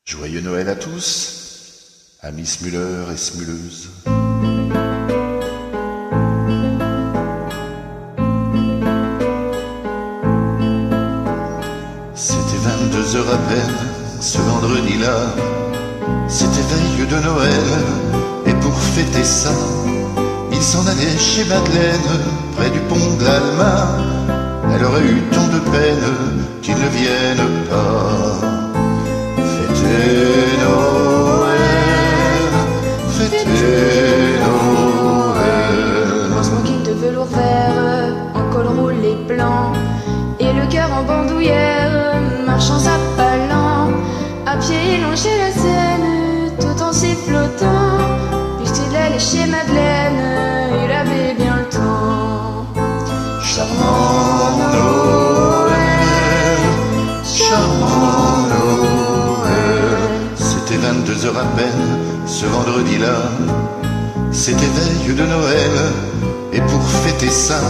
Joyeux Noël à tous, amis Smuller et Smuleuses. C'était 22 heures à peine, ce vendredi-là. C'était veille de Noël, et pour fêter ça, il s'en allait chez Madeleine, près du pont de l'Alma. Elle aurait eu tant de peine qu'il ne vienne pas. Fêter Noël, fêter Noël. En smoking de velours vert, en col roulé blanc, et le cœur en bandoulière, marchant sa palan. À pied il longeait la Seine, tout en sifflotant, puisqu'il allait chez Madeleine, il avait bien le temps. Charmant Noël, charmant Noël. C'était 22 heures à peine, ce vendredi-là. C'était veille de Noël, et pour fêter ça,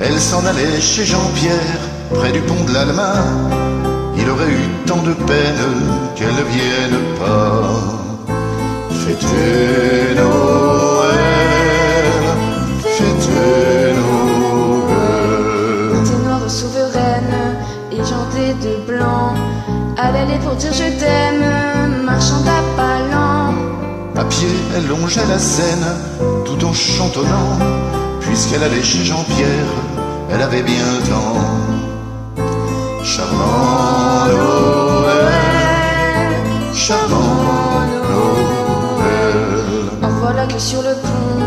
elle s'en allait chez Jean-Pierre, près du pont de l'Alma. Il aurait eu tant de peine qu'elle ne vienne pas. Fêter Noël, fêter Noël. Était noire souveraine et jantée de blanc, à l'allée pour dire je t'aime, marchant à pas lents. À pied, elle longeait la Seine, tout en chantonnant, puisqu'elle allait chez Jean-Pierre, elle avait bien le temps. Charmant Noël, charmant Noël. En voilà que sur le pont,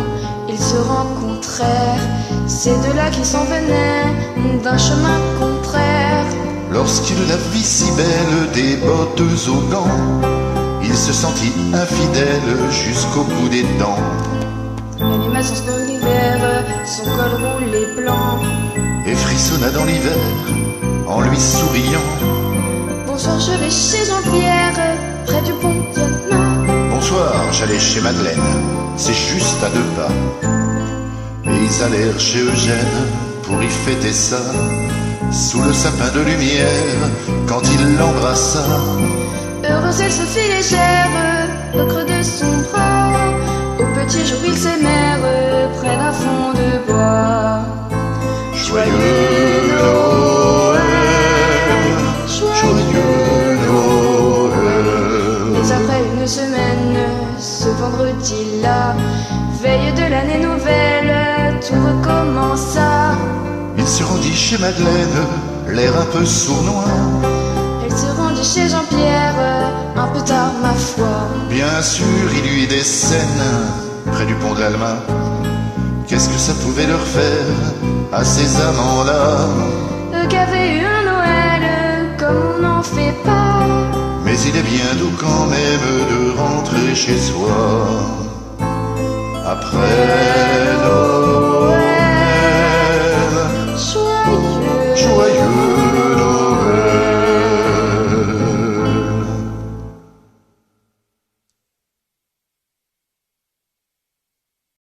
ils se rencontrèrent, ces deux-là qui s'en venaient d'un chemin contraire. Lorsqu'il la vit si belle, des bottes aux gants, il se sentit infidèle jusqu'au bout des dents. Elle aima son smoking vert, son col roulé blanc, Et frissonna dans l'hiver, en lui souriant. Bonsoir, je vais chez Jean-Pierre, près du pont d'Alma. Bonsoir, j'allais chez Madeleine, c'est juste à 2 pas. Et ils allèrent chez Eugène pour y fêter ça, sous le sapin de lumière, quand il l'embrassa. Heureuse elle se fit légère, au creux de son bras. Au petit jour ils s'aimèrent, près d'un fond de bois. Joyeux Noël, joyeux Noël. Et après une semaine, ce vendredi-là, veille de l'année nouvelle, tout recommença. Il se rendit chez Madeleine, l'air un peu sournois. Elle se rendit chez Jean-Pierre, un peu tard ma foi. Bien sûr, il y eut des scènes près du pont de l'Alma. Qu'est-ce que ça pouvait leur faire à ces amants-là? Eux qui avaient eu un Noël, comme on n'en fait pas. Mais il est bien doux quand même de rentrer chez soi après Noël.